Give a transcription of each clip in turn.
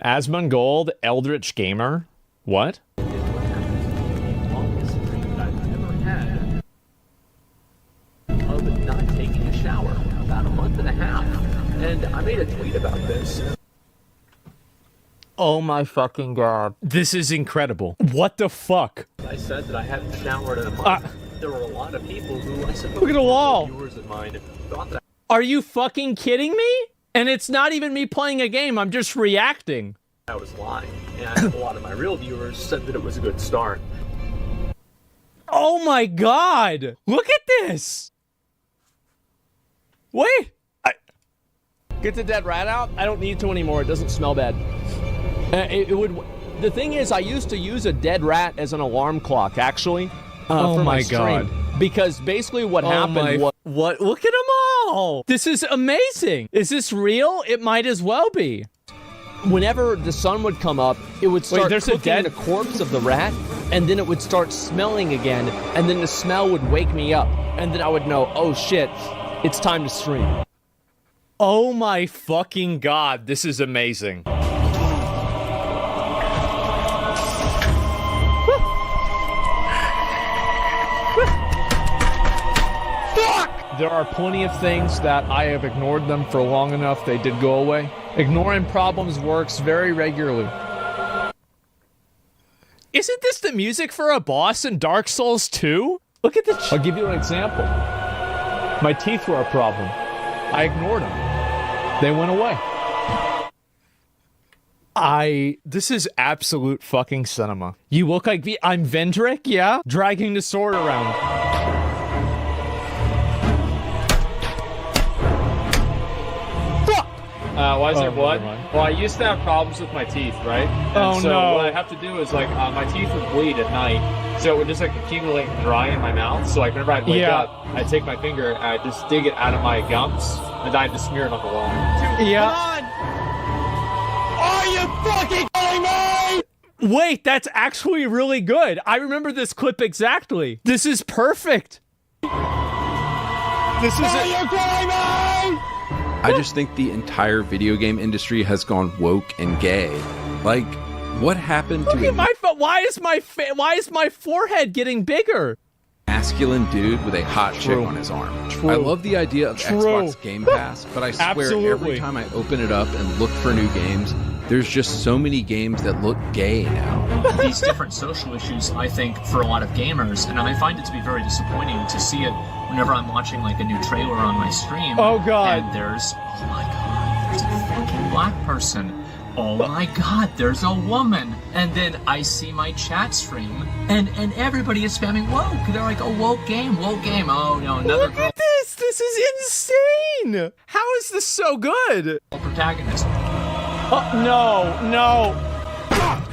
Asmongold, Eldritch Gamer. What? Of not taking a shower about a month and a half, and I made a tweet about this. Oh my fucking god. This is incredible. What the fuck? I said that I hadn't showered in a month. There were a lot of people who I suppose look at the wall. Viewers of mine thought that. Are you fucking kidding me? And it's not even me playing a game, I'm just reacting. I was lying, and a lot of my real viewers said that it was a good start. Oh my god! Look at this! Wait! Get the dead rat out? I don't need to anymore, it doesn't smell bad. It would... The thing is, I used to use a dead rat as an alarm clock, actually. For my stream. Because basically what happened was... What? Look at them all! This is amazing! Is this real? It might as well be. Whenever the sun would come up, it would start cooking the corpse of the rat, and then it would start smelling again, and then the smell would wake me up, and then I would know, oh shit, it's time to stream. Oh my fucking god, this is amazing. There are plenty of things that I have ignored them for long enough, they did go away. Ignoring problems works very regularly. Isn't this the music for a boss in Dark Souls 2? Look at the... I'll give you an example. My teeth were a problem. I ignored them. They went away. This is absolute fucking cinema. You look like I'm Vendrick, yeah? Dragging the sword around. Why is there blood? Well, I used to have problems with my teeth, right? And so what I have to do is, like, my teeth would bleed at night, so it would just, like, accumulate and dry in my mouth. So, like, whenever I'd wake up, I'd take my finger and I'd just dig it out of my gums, and I'd just smear it on the wall. Yeah. Are you fucking kidding me? Wait, that's actually really good. I remember this clip exactly. This is perfect. This is Are you kidding me? I just think the entire video game industry has gone woke and gay. Like, what happened to Look at why is my forehead getting bigger? masculine dude with a hot chick on his arm? I love the idea of Xbox Game Pass, but I swear every time I open it up and look for new games, there's just so many games that look gay now. These different social issues, I think, for a lot of gamers, and I find it to be very disappointing to see it whenever I'm watching like a new trailer on my stream. Oh god. And there's, oh my god, there's a fucking black person. Oh my god, there's a woman. And then I see my chat stream, and everybody is spamming woke. They're like, oh, woke game, woke game. Oh no, another Look at this! This is insane! How is this so good? protagonist. Oh, no. Fuck!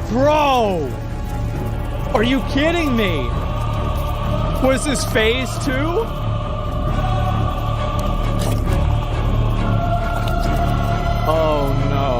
Bro! Are you kidding me? Was this phase 2? Oh no.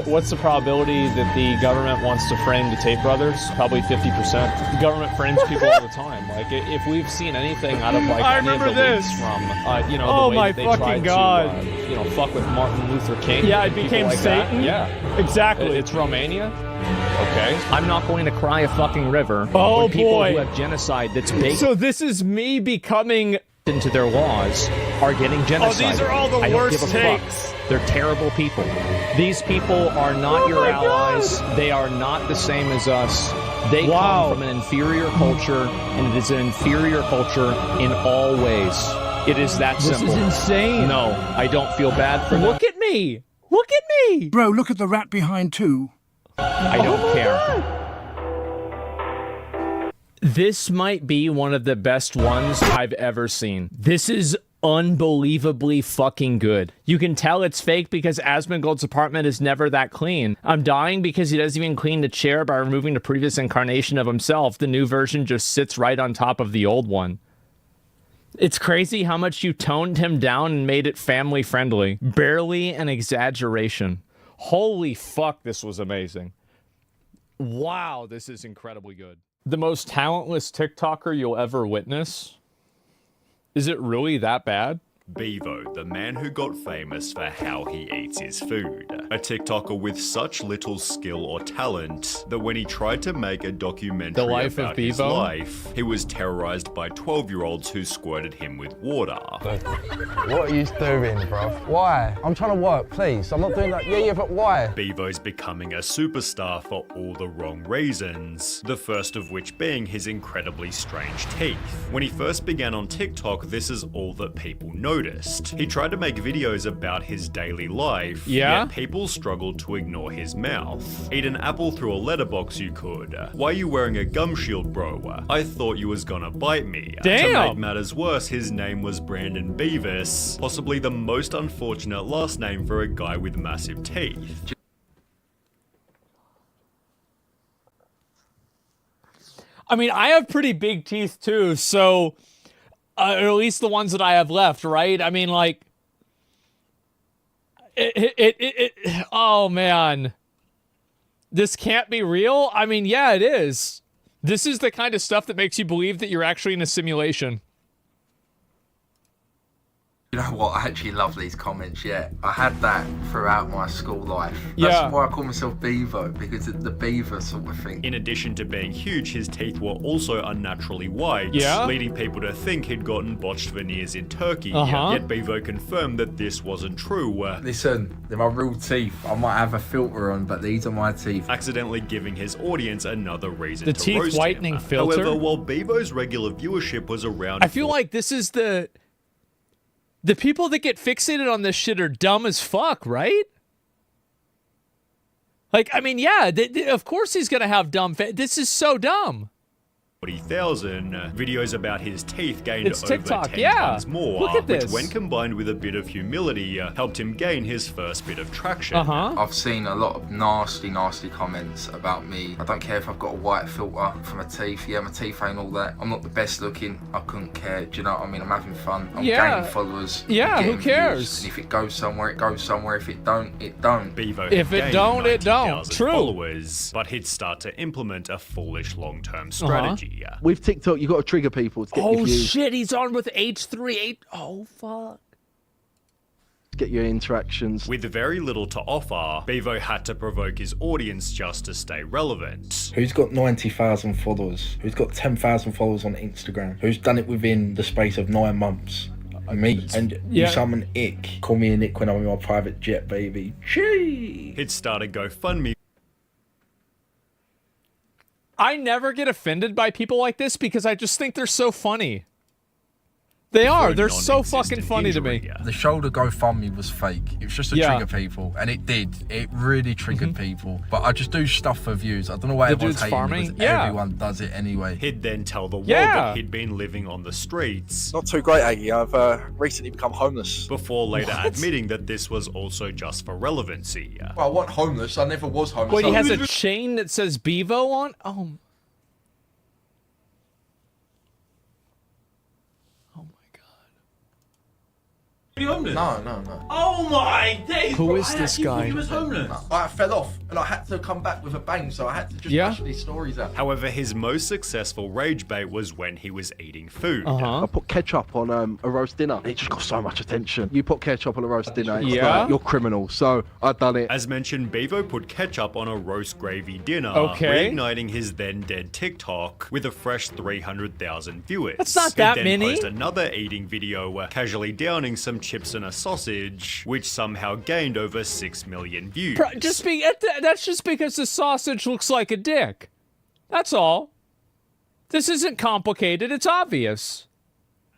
What's the probability that the government wants to frame the Tate brothers? Probably 50%. The government frames people all the time. Like, if we've seen anything out of, like, any of the leaks from, you know, the way that they tried to, you know, fuck with Martin Luther King. Yeah, it became like Satan. That. Yeah. Exactly. It's Romania. Okay. I'm not going to cry a fucking river. Oh, when people who have genocide that's baked. So this is me becoming into their laws are getting genocide. Oh, these are all the worst takes. They're terrible people. These people are not your allies. God. They are not the same as us. They come from an inferior culture, and it is an inferior culture in all ways. It is that simple. This is insane. No, I don't feel bad for them. Look at me. Look at me. Bro, look at the rat behind too. I don't care. This might be one of the best ones I've ever seen. This is unbelievably fucking good. You can tell it's fake because Asmongold's apartment is never that clean. I'm dying because he doesn't even clean the chair by removing the previous incarnation of himself. The new version just sits right on top of the old one. It's crazy how much you toned him down and made it family friendly. Barely an exaggeration. Holy fuck, this was amazing. Wow, this is incredibly good. The most talentless TikToker you'll ever witness? Is it really that bad? Bevo, the man who got famous for how he eats his food. A TikToker with such little skill or talent that when he tried to make a documentary about his life, he was terrorized by 12-year-olds who squirted him with water. What are you doing, bruv? Why? I'm trying to work, please. I'm not doing that. Yeah, but why? Bevo's becoming a superstar for all the wrong reasons, the first of which being his incredibly strange teeth. When he first began on TikTok, this is all that people noticed. He tried to make videos about his daily life, yet people struggled to ignore his mouth. Eat an apple through a letterbox you could. Why are you wearing a gum shield, bro? I thought you was gonna bite me. Damn! To make matters worse, his name was Brandon Beavis, possibly the most unfortunate last name for a guy with massive teeth. I mean, I have pretty big teeth too, so... or at least the ones that I have left, right? I mean, like... oh, man. This can't be real? I mean, yeah, it is. This is the kind of stuff that makes you believe that you're actually in a simulation. You know what? I actually love these comments, yeah. I had that throughout my school life. That's why I call myself Bevo, because it's the beaver sort of thing. In addition to being huge, his teeth were also unnaturally white, leading people to think he'd gotten botched veneers in Turkey. Yet Bevo confirmed that this wasn't true. Listen, they're my real teeth. I might have a filter on, but these are my teeth. Accidentally giving his audience another reason the to teeth roast whitening him. filter? However, while Bevo's regular viewership was around... I feel like this is the people that get fixated on this shit are dumb as fuck, right? Like, I mean, yeah, of course he's gonna have dumb this is so dumb. 40,000 videos about his teeth gained over TikTok, 10 times more, look at this. which when combined with a bit of humility helped him gain his first bit of traction. I've seen a lot of nasty comments about me. I don't care if I've got a white filter for my teeth. Yeah, my teeth ain't all that. I'm not the best looking. I couldn't care. Do you know what I mean? I'm having fun. I'm gaining followers. Yeah, I'm who cares? Views. And if it goes somewhere, it goes somewhere. If it don't, it don't. Bevo if it don't, it don't. True. Followers, but he'd start to implement a foolish long-term strategy. With TikTok, you got to trigger people to get your views. Oh shit, he's on with H3. Oh fuck. Get your interactions. With very little to offer, Bevo had to provoke his audience just to stay relevant. Who's got 90,000 followers? Who's got 10,000 followers on Instagram? Who's done it within the space of 9 months? Me. And you summon ick. Call me an ick when I'm in my private jet, baby. Gee! He'd start a GoFundMe. I never get offended by people like this because I just think they're so funny. They are. They're so fucking funny to me. The shoulder GoFundMe was fake. It was just to trigger people, and it did. It really triggered people. But I just do stuff for views. I don't know why everyone's hating me, because everyone does it anyway. He'd then tell the world that he'd been living on the streets. Not too great, Aggie. I've recently become homeless. Before later admitting that this was also just for relevancy. Well, I wasn't homeless. I never was homeless. Wait, he has a chain that says Bevo on? Oh. You homeless? No. Oh my days! Who is this guy? He was homeless. No, I fell off, and I had to come back with a bang, so I had to just push these stories out. However, his most successful rage bait was when he was eating food. I put ketchup on a roast dinner. It just got so much attention. You put ketchup on a roast dinner, it's like, you're criminal. So I done it. As mentioned, Bevo put ketchup on a roast gravy dinner, reigniting his then dead TikTok with a fresh 300,000 viewers. That's not that He'd many. Then post another eating video, casually downing some chips and a sausage, which somehow gained over 6 million views. That's just because the sausage looks like a dick. That's all. This isn't complicated. It's obvious.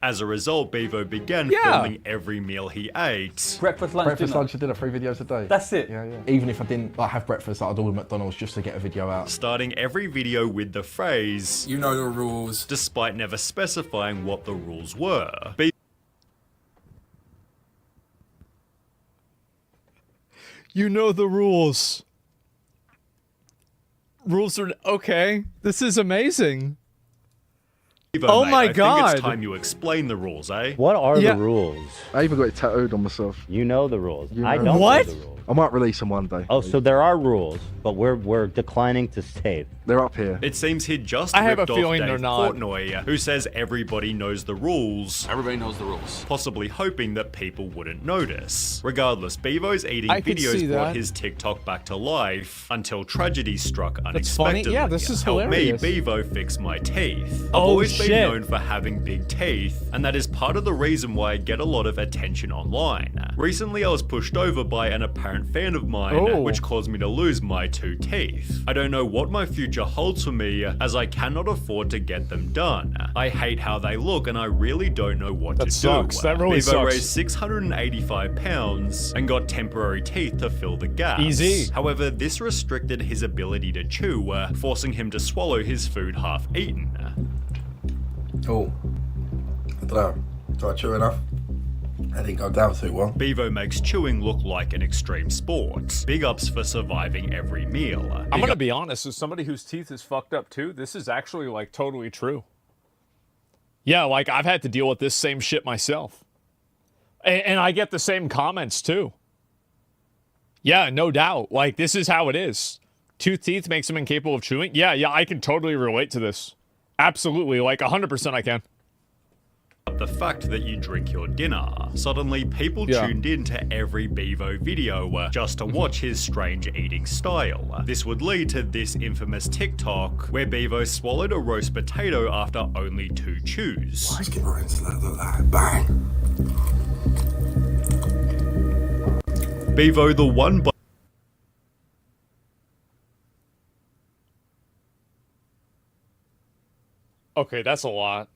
As a result, Bevo began filming every meal he ate. Breakfast, lunch, lunch, and dinner, 3 videos a day. That's it. Yeah. Even if I didn't have breakfast, I'd order McDonald's just to get a video out. Starting every video with the phrase, "You know the rules," despite never specifying what the rules were. You know the rules. Rules are okay. This is amazing. Oh my God. I think it's time you explain the rules, eh? What are the rules? I even got it tattooed on myself. You know the rules. You I know. don't What? know the rules. I might release them one day. Oh, so there are rules, but we're declining to save. They're up here. It seems he just I have ripped a off feeling Dave they're not. Portnoy, who says everybody knows the rules. Everybody knows the rules. Possibly hoping that people wouldn't notice. Regardless, Bevo's eating I could see videos brought that. his TikTok back to life until tragedy struck funny. unexpectedly. Yeah, this is Help hilarious. me, Bevo, fix my teeth. I've Oh, always been shit. known for having big teeth, and that is part of the reason why I get a lot of attention online. Recently, I was pushed over by an apparent fan of mine, Oh. which caused me to lose my 2 teeth. I don't know what my future holds for me, as I cannot afford to get them done. I hate how they look, and I really don't know what to sucks. do. That really Bevo sucks. raised 685 pounds and got temporary teeth to fill the gaps. Easy. However, this restricted his ability to chew, forcing him to swallow his food half-eaten. Oh, I don't know. Do I chew enough? I didn't go down too well. Bevo makes chewing look like an extreme sport. Big ups for surviving every meal. I'm gonna be honest, as somebody whose teeth is fucked up too, this is actually like totally true. Yeah, like I've had to deal with this same shit myself. And I get the same comments too. Yeah, no doubt. Like this is how it is. 2 teeth makes him incapable of chewing. Yeah, I can totally relate to this. Absolutely, like 100% I can. The fact that you drink your dinner. Suddenly, people tuned in to every Bevo video just to watch his strange eating style. This would lead to this infamous TikTok where Bevo swallowed a roast potato after only 2 chews. Let's get right into that. Look like bang. Bevo, the one Okay, that's a lot.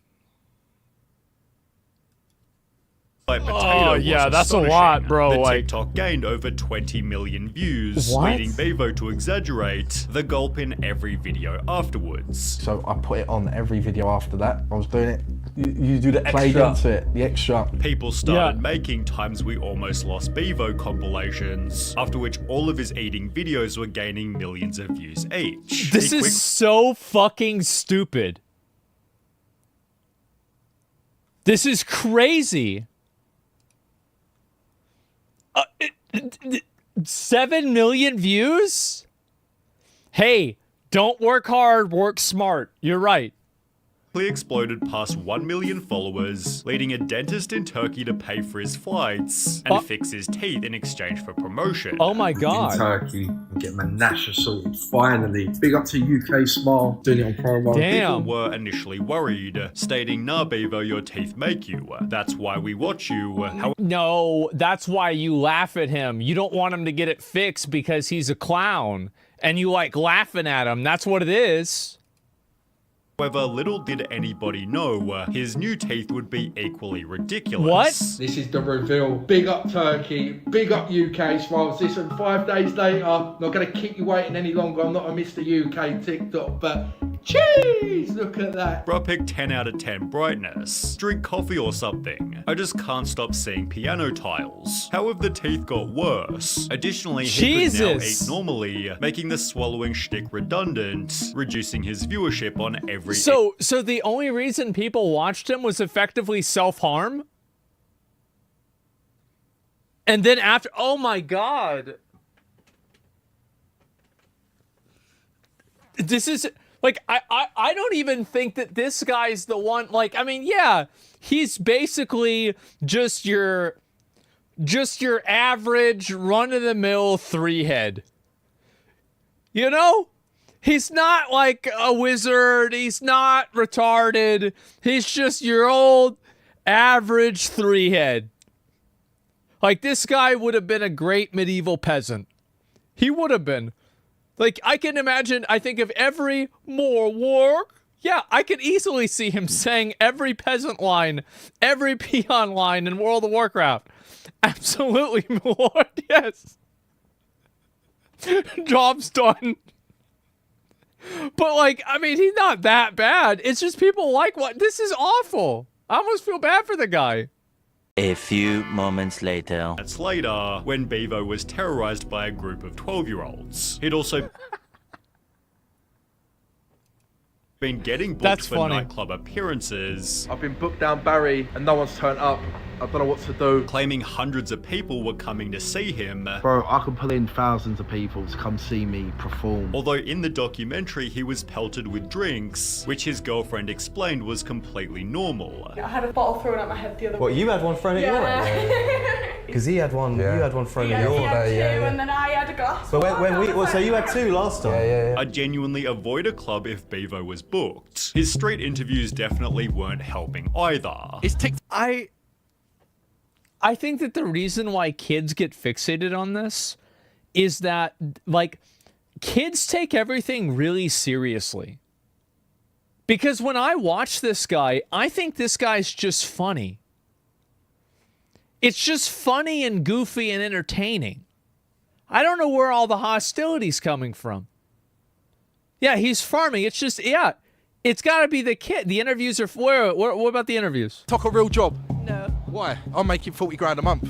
potato Oh, was yeah, that's a astonishing. lot, bro, The like- TikTok gained over 20 million views, What? leading Bevo to exaggerate the gulp in every video afterwards. So I put it on every video after that. I was doing it. You do the played Extra. into it, the extra. People started making Times We Almost Lost Bevo compilations, after which all of his eating videos were gaining millions of views each. This is so fucking stupid. This is crazy. 7 million views? Hey, don't work hard, work smart. You're right. Exploded past 1 million followers, leading a dentist in Turkey to pay for his flights and fix his teeth in exchange for promotion. Oh my god. In Turkey and get my national sorted. Finally. Big up to UK Smile. Doing it on promo. People were initially worried, stating, "Nah, Bevo, your teeth make you. That's why we watch you." No, that's why you laugh at him. You don't want him to get it fixed because he's a clown. And you like laughing at him. That's what it is. However, little did anybody know, his new teeth would be equally ridiculous. What? This is the reveal. Big up Turkey, big up UK Smiles. Listen, 5 days later, not going to keep you waiting any longer. I'm not a Mr. UK TikTok, but jeez, look at that. Bruh picked 10 out of 10 brightness. Drink coffee or something. I just can't stop seeing piano tiles. How have the teeth got worse? Additionally, he could now eat normally, making the swallowing shtick redundant, reducing his viewership on every... So the only reason people watched him was effectively self-harm? And then after, oh my god. This is, like, I don't even think that this guy's the one, like, I mean, yeah, he's basically just your average run-of-the-mill 3-head. You know? He's not like a wizard. He's not retarded. He's just your old average 3-head. Like, this guy would have been a great medieval peasant. He would have been. Like, I can imagine, I think of every more work. Yeah, I could easily see him saying every peasant line, every peon line in World of Warcraft. Absolutely, my lord, yes. Job's done. But, like, I mean, he's not that bad. It's just people like what? This is awful. I almost feel bad for the guy. A few moments later. That's later, when Bevo was terrorized by a group of 12-year-olds. He'd also... been getting booked for nightclub appearances. I've been booked down Barry and no one's turned up. I don't know what to do. Claiming hundreds of people were coming to see him. Bro, I can pull in thousands of people to come see me perform. Although in the documentary he was pelted with drinks, which his girlfriend explained was completely normal. I had a bottle thrown at my head the other week. What, you had one thrown at your head? Because he had one, you had one thrown at your head. He had two, and then I had a glass. But so you had two last time? Yeah. I genuinely avoid a club if Bevo was booked. His street interviews definitely weren't helping either. I think that the reason why kids get fixated on this is that, like, kids take everything really seriously. Because when I watch this guy, I think this guy's just funny. It's just funny and goofy and entertaining. I don't know where all the hostility's coming from. Yeah, he's farming. It's just, yeah, it's got to be the kid. The interviews are, what about the interviews? Talk a real job. No. Why? I'm making 40 grand a month.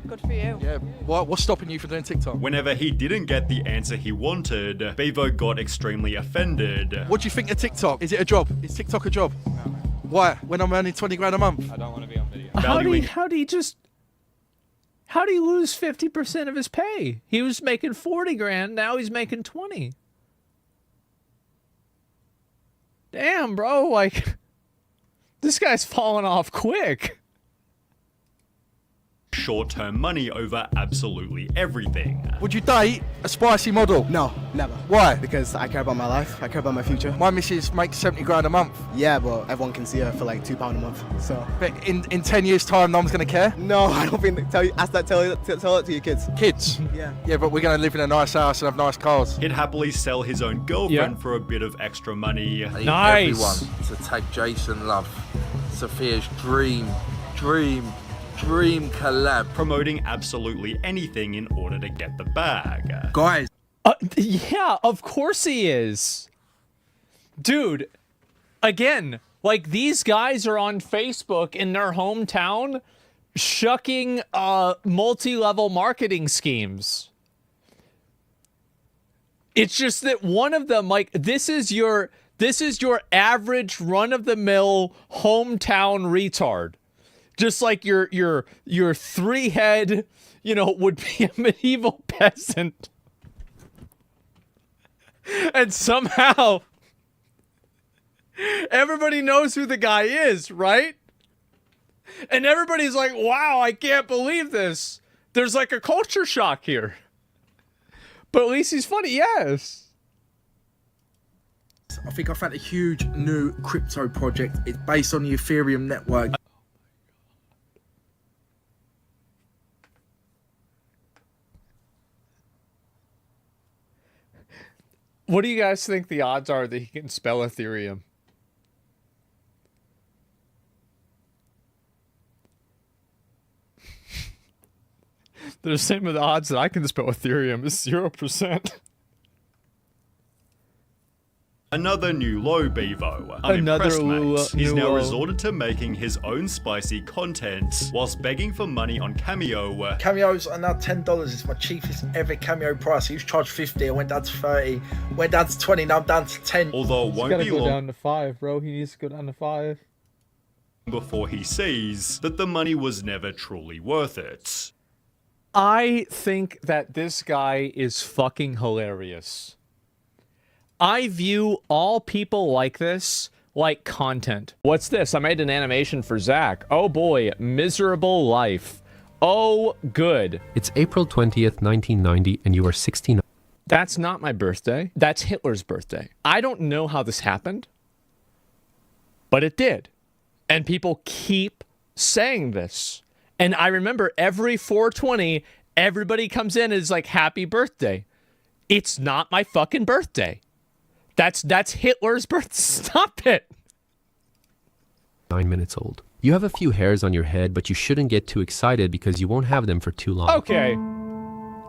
Good for you. Yeah, what's stopping you from doing TikTok? Whenever he didn't get the answer he wanted, Bevo got extremely offended. What do you think of TikTok? Is it a job? Is TikTok a job? No. Why? When I'm earning 20 grand a month? I don't want to be on video. How do you lose 50% of his pay? He was making 40 grand, now he's making 20. Damn, bro, like, this guy's falling off quick. Short-term money over absolutely everything. Would you date a spicy model? No, never. Why? Because I care about my life, I care about my future. My missus makes 70 grand a month. Yeah, but everyone can see her for like £2 a month, so. But in 10 years' time, no one's gonna care? No, I don't think, tell that to your kids. Kids? Yeah. Yeah, but we're gonna live in a nice house and have nice cars. He'd happily sell his own girlfriend for a bit of extra money. I need everyone to tag Jason Love. Sophia's dream collab. Promoting absolutely anything in order to get the bag. Guys. Yeah, of course he is. Dude, again, like, these guys are on Facebook in their hometown shucking multi-level marketing schemes. It's just that one of them, like, this is your average run-of-the-mill hometown retard. Just like your three-head, would be a medieval peasant. And somehow, everybody knows who the guy is, right? And everybody's like, wow, I can't believe this. There's like a culture shock here. But at least he's funny, yes. I think I found a huge new crypto project. It's based on the Ethereum network. What do you guys think the odds are that he can spell Ethereum? They're the same with the odds that I can spell Ethereum is 0%. Another new low, Bevo. Another mate. He's now low. resorted to making his own spicy content whilst begging for money on Cameo. Cameos are now $10. It's my cheapest ever Cameo price. I used to charge 50, I went down to 30, went down to 20, now I'm down to 10. Although it won't be long down to 5, bro. He needs to go down to 5. Before he sees that the money was never truly worth it. I think that this guy is fucking hilarious. I view all people like this like content. What's this? I made an animation for Zack. Oh boy, miserable life. Oh, good. It's April 20th, 1990, and you are 69. That's not my birthday. That's Hitler's birthday. I don't know how this happened, but it did. And people keep saying this. And I remember every 420, everybody comes in and is like, happy birthday. It's not my fucking birthday. That's Hitler's birth. Stop it. 9 minutes old. You have a few hairs on your head, but you shouldn't get too excited because you won't have them for too long. Okay.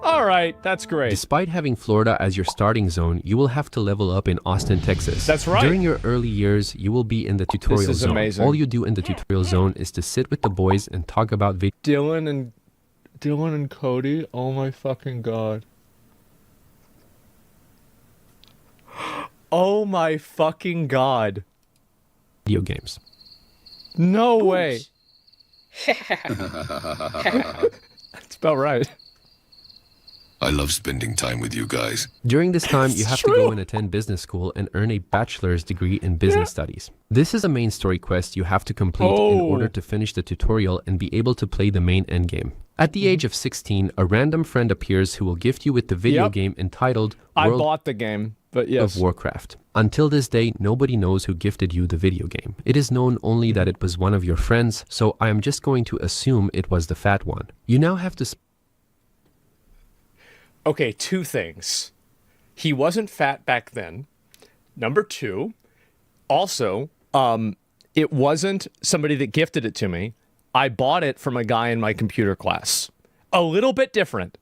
All right, that's great. Despite having Florida as your starting zone, you will have to level up in Austin, Texas. That's right. During your early years, you will be in the tutorial This is zone. amazing. All you do in the tutorial zone is to sit with the boys and talk about Dylan and Cody. Oh my fucking god. Oh my fucking god. Video games. No way. That's about right. I love spending time with you guys. During this time, you have to go and attend business school and earn a bachelor's degree in business studies. This is a main story quest you have to complete in order to finish the tutorial and be able to play the main endgame. At the age of 16, a random friend appears who will gift you with the video game entitled I bought the game, but yes. of Warcraft. Until this day, nobody knows who gifted you the video game. It is known only that it was one of your friends, so I am just going to assume it was the fat one. You now have to... Okay, two things. He wasn't fat back then. Number two, also, it wasn't somebody that gifted it to me. I bought it from a guy in my computer class. A little bit different.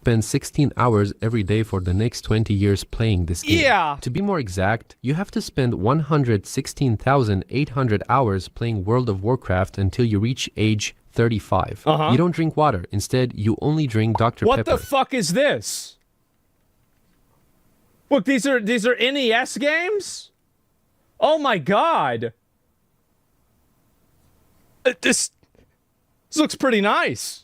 Spend 16 hours every day for the next 20 years playing this game. Yeah. To be more exact, you have to spend 116,800 hours playing World of Warcraft until you reach age 35. You don't drink water. Instead, you only drink Dr. What Pepper. the fuck is this? Look, these are NES games? Oh my god. This looks pretty nice.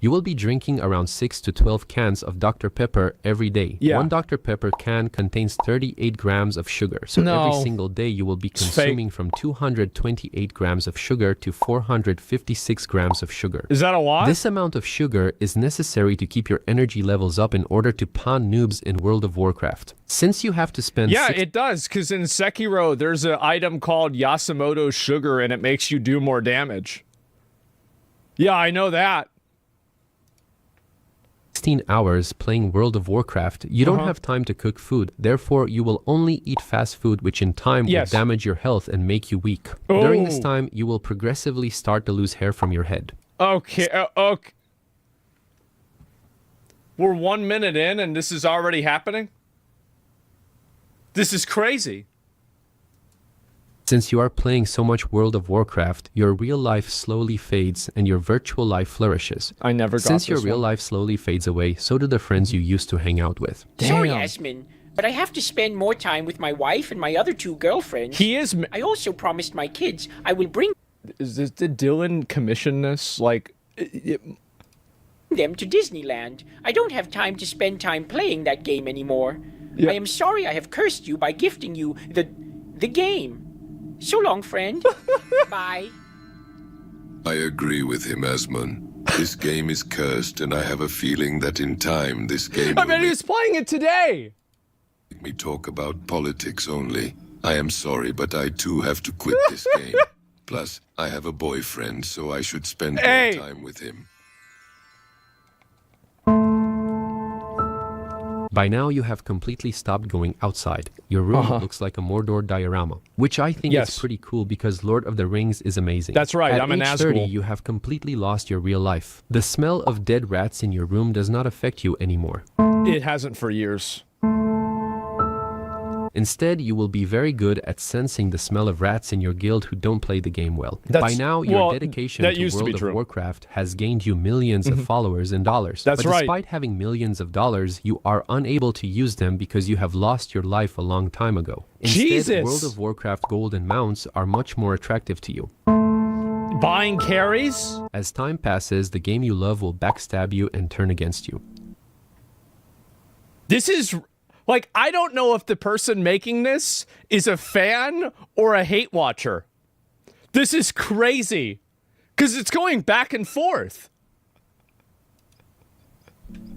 You will be drinking around 6 to 12 cans of Dr. Pepper every day. Yeah. One Dr. Pepper can contains 38 grams of sugar. So every single day you will be consuming from 228 grams of sugar to 456 grams of sugar. Is that a lot? This amount of sugar is necessary to keep your energy levels up in order to pawn noobs in World of Warcraft. Since you have to spend... Yeah, it does, because in Sekiro, there's an item called Yasumoto sugar, and it makes you do more damage. Yeah, I know that. 16 hours playing World of Warcraft, you don't have time to cook food. Therefore, you will only eat fast food, which in time will damage your health and make you weak. During this time, you will progressively start to lose hair from your head. Okay, okay. We're 1 minute in and this is already happening? This is crazy. Since you are playing so much World of Warcraft, your real life slowly fades and your virtual life flourishes. I never got Since your this real one. life slowly fades away, so do the friends you used to hang out with. Sorry, Asmon, but I have to spend more time with my wife and my other two girlfriends. I also promised my kids I will bring Did Dylan commission this? Like... them to Disneyland. I don't have time to spend time playing that game anymore. Yeah. I am sorry I have cursed you by gifting you the game. So long, friend. Bye. I agree with him, Asmon. This game is cursed, and I have a feeling that in time this game I bet he was playing it today! will make me talk about politics only. I am sorry, but I too have to quit this game. Plus, I have a boyfriend, so I should spend more time with him. By now, you have completely stopped going outside. Your room looks like a Mordor diorama, which I think is pretty cool because Lord of the Rings is amazing. That's right, At I'm an age 30, Asmongold. you have completely lost your real life. The smell of dead rats in your room does not affect you anymore. It hasn't for years. Instead, you will be very good at sensing the smell of rats in your guild who don't play the game well. By That's- now, your well, dedication that to used to be World of true. Warcraft has gained you millions of followers and dollars. That's but right. despite having millions of dollars, you are unable to use them because you have lost your life a long time ago. Instead, Jesus! World of Warcraft gold and mounts are much more attractive to you. Buying carries? As time passes, the game you love will backstab you and turn against you. This is... Like, I don't know if the person making this is a fan or a hate watcher. This is crazy. Because it's going back and forth.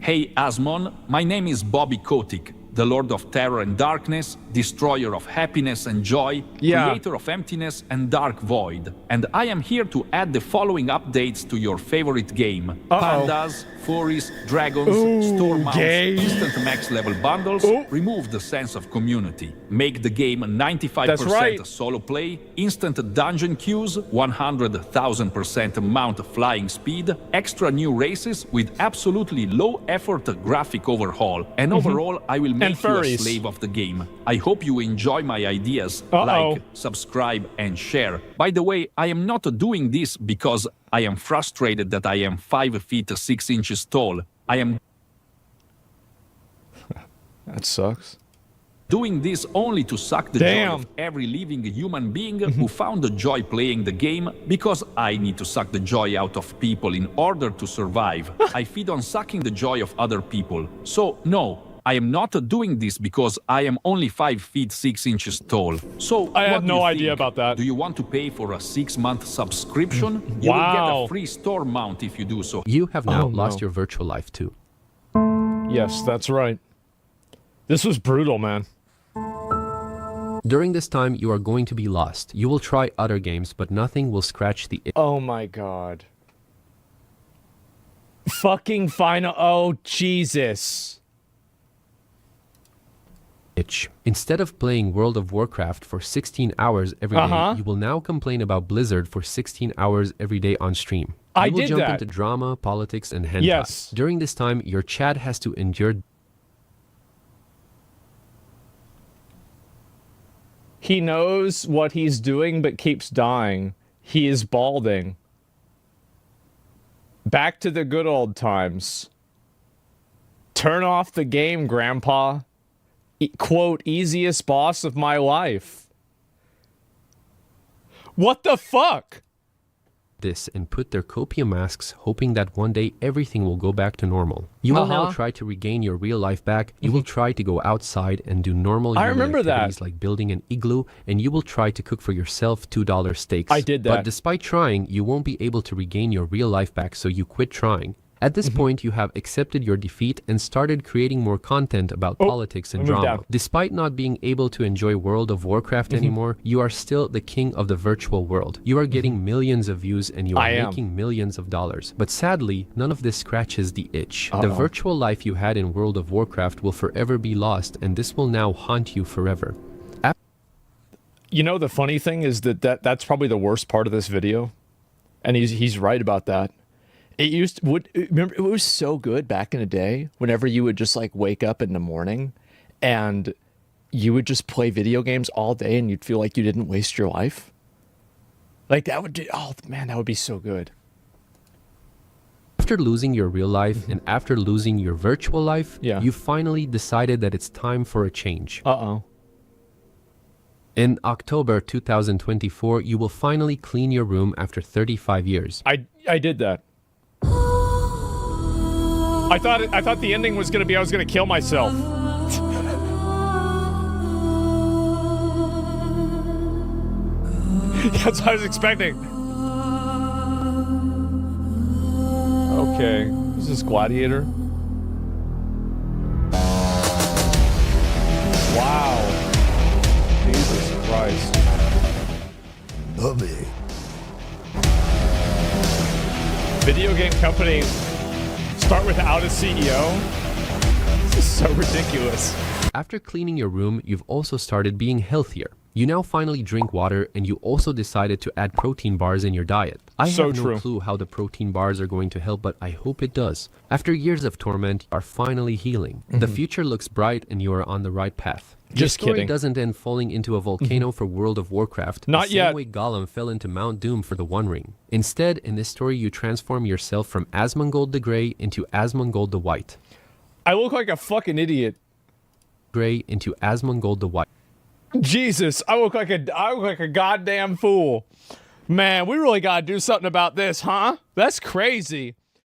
Hey Asmon, my name is Bobby Kotick, the Lord of Terror and Darkness, Destroyer of Happiness and Joy, Creator of Emptiness and Dark Void. And I am here to add the following updates to your favorite game. Pandas, furries, dragons, store mounts, instant max level bundles, remove the sense of community. Make the game 95% solo play, instant dungeon queues, 100,000% mount flying speed, extra new races with absolutely low effort graphic overhaul, and overall I will make you a slave of the game. I hope you enjoy my ideas. Like, subscribe, and share. By the way, I am not doing this because I am frustrated that I am 5 feet 6 inches tall. I am... That sucks. Doing this only to suck the joy of every living human being who found the joy playing the game, because I need to suck the joy out of people in order to survive. I feed on sucking the joy of other people. So, no, I am not doing this because I am only 5 feet 6 inches tall. So, I had no idea about that. Do you want to pay for a 6-month subscription? You will get a free store mount if you do so. You have now lost your virtual life too. Yes, that's right. This was brutal, man. During this time, you are going to be lost. You will try other games, but nothing will scratch the itch. Oh my god. Fucking final. Oh, Jesus. Instead of playing World of Warcraft for 16 hours every day, you will now complain about Blizzard for 16 hours every day on stream. You will jump into drama, politics, and hentai. Yes. During this time, your chat has to endure. He knows what he's doing, but keeps dying. He is balding. Back to the good old times. Turn off the game, Grandpa. Quote, easiest boss of my life. What the fuck? This and put their copium masks, hoping that one day everything will go back to normal. You will now try to regain your real life back. You will try to go outside and do normal human activities like building an igloo, and you will try to cook for yourself $2 steaks. I did that. But despite trying, you won't be able to regain your real life back, so you quit trying. At this point, you have accepted your defeat and started creating more content about politics and drama. Despite not being able to enjoy World of Warcraft anymore, you are still the king of the virtual world. You are getting millions of views and you are making millions of dollars. But sadly, none of this scratches the itch. The virtual life you had in World of Warcraft will forever be lost, and this will now haunt you forever. You know, the funny thing is that's probably the worst part of this video. And he's right about that. Remember, it was so good back in the day whenever you would just like wake up in the morning and you would just play video games all day and you'd feel like you didn't waste your life. Like that would oh man, that would be so good. After losing your real life and after losing your virtual life, you finally decided that it's time for a change. In October 2024, you will finally clean your room after 35 years. I did that. I thought the ending was gonna be I was gonna kill myself. That's what I was expecting. Okay, is this Gladiator? Wow. Jesus Christ. Bobby. Video game company start without a CEO? This is so ridiculous. After cleaning your room, you've also started being healthier. You now finally drink water, and you also decided to add protein bars in your diet. I have no clue how the protein bars are going to help, but I hope it does. After years of torment, you are finally healing. The future looks bright, and you are on the right path. Just kidding. The story kidding. doesn't end falling into a volcano for World of Warcraft. Not the yet. same way Gollum fell into Mount Doom for the One Ring. Instead, in this story, you transform yourself from Asmongold the Grey into Asmongold the White. I look like a fucking idiot. Grey into Asmongold the White. Jesus, I look like a goddamn fool. Man, we really gotta do something about this, huh? That's crazy.